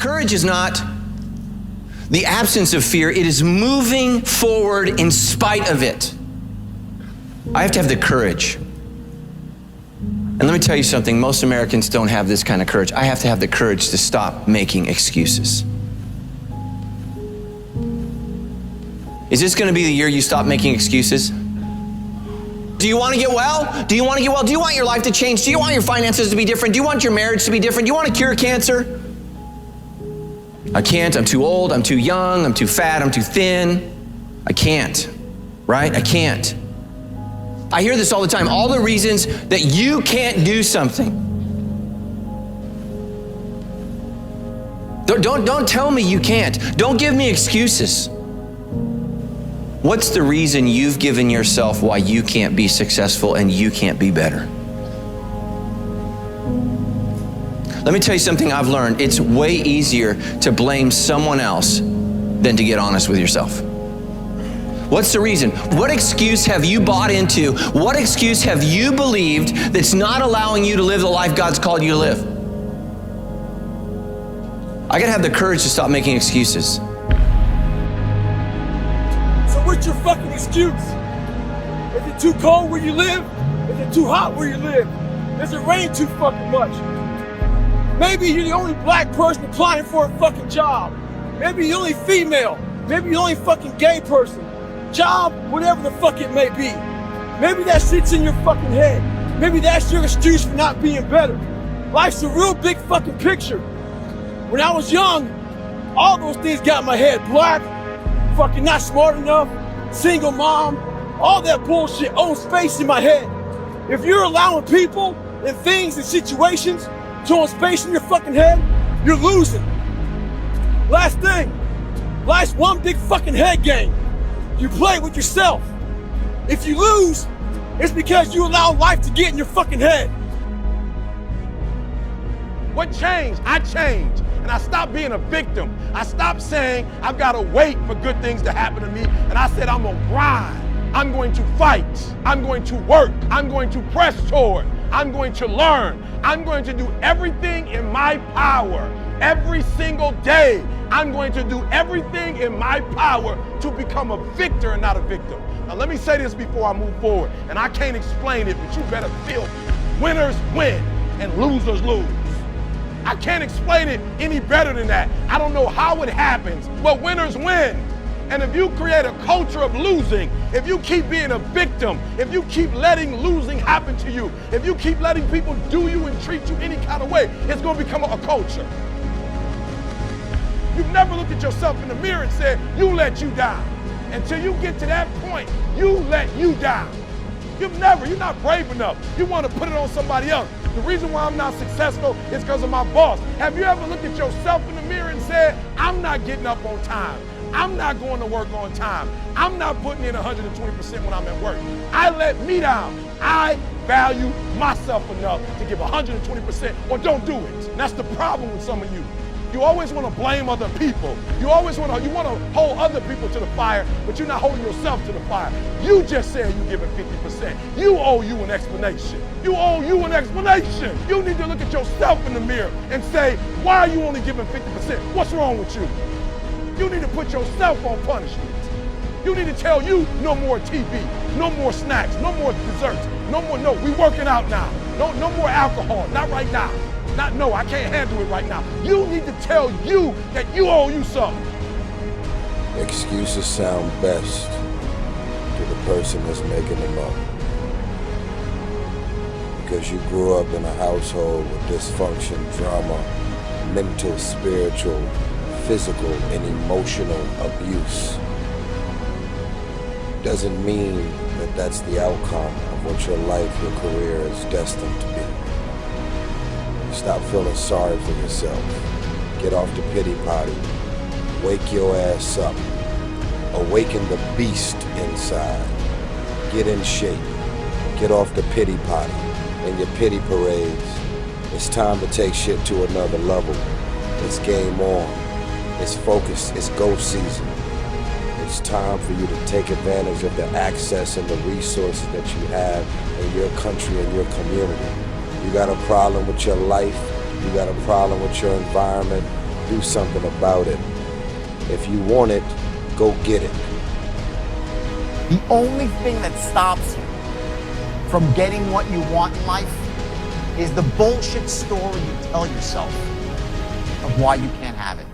Courage is not the absence of fear. It is moving forward in spite of it. I have to have the courage. And let me tell you something, most Americans don't have this kind of courage. I have to have the courage to stop making excuses. Is this gonna be the year you stop making excuses? Do you wanna get well? Do you wanna get well? Do you want your life to change? Do you want your finances to be different? Do you want your marriage to be different? Do you wanna cure cancer? I can't, I'm too old, I'm too young, I'm too fat, I'm too thin. I can't, right? I can't. I hear this all the time, all the reasons that you can't do something. Don't tell me you can't. Don't give me excuses. What's the reason you've given yourself why you can't be successful and you can't be better? Let me tell you something I've learned. It's way easier to blame someone else than to get honest with yourself. What's the reason? What excuse have you bought into? What excuse have you believed that's not allowing you to live the life God's called you to live? I gotta have the courage to stop making excuses. So what's your fucking excuse? Is it too cold where you live? Is it too hot where you live? Does it rain too fucking much? Maybe you're the only black person applying for a fucking job. Maybe you're the only female. Maybe you're the only fucking gay person. Job, whatever the fuck it may be. Maybe that sits in your fucking head. Maybe that's your excuse for not being better. Life's a real big fucking picture. When I was young, all those things got in my head. Black, fucking not smart enough, single mom, all that bullshit owns space in my head. If you're allowing people and things and situations to own space in your fucking head, you're losing. Last thing, life's one big fucking head game. You play with yourself. If you lose, it's because you allow life to get in your fucking head. What changed? I changed. And I stopped being a victim. I stopped saying I've got to wait for good things to happen to me. And I said I'm gonna grind. I'm going to fight. I'm going to work. I'm going to press toward. I'm going to learn. I'm going to do everything in my power every single day. I'm going to do everything in my power to become a victor and not a victim. Now let me say this before I move forward, and I can't explain it, but you better feel me. Winners win and losers lose. I can't explain it any better than that. I don't know how it happens, but winners win. And if you create a culture of losing, if you keep being a victim, if you keep letting losing happen to you, if you keep letting people do you and treat you any kind of way, it's going to become a culture. You've never looked at yourself in the mirror and said, you let you down. Until you get to that point, you let you down. You're not brave enough. You want to put it on somebody else. The reason why I'm not successful is because of my boss. Have you ever looked at yourself in the mirror and said, I'm not getting up on time. I'm not going to work on time. I'm not putting in 120% when I'm at work. I let me down. I value myself enough to give 120% or don't do it. And that's the problem with some of you. You always want to blame other people. You want to hold other people to the fire, but you're not holding yourself to the fire. You just said you're giving 50%. You owe you an explanation. You owe you an explanation. You need to look at yourself in the mirror and say, why are you only giving 50%? What's wrong with you? You need to put yourself on punishment. You need to tell you no more TV, no more snacks, no more desserts, we working out now. No more alcohol, not right now. No, I can't handle it right now. You need to tell you that you owe you something. Excuses sound best to the person that's making them up. Because you grew up in a household with dysfunction, drama, mental, spiritual, physical, and emotional abuse. Doesn't mean that that's the outcome of what your life, your career is destined to be. Stop feeling sorry for yourself. Get off the pity potty. Wake your ass up. Awaken the beast inside. Get in shape. Get off the pity potty and your pity parades. It's time to take shit to another level. It's game on. It's focus. It's go season. It's time for you to take advantage of the access and the resources that you have in your country and your community. You got a problem with your life, you got a problem with your environment, do something about it. If you want it, go get it. The only thing that stops you from getting what you want in life is the bullshit story you tell yourself of why you can't have it.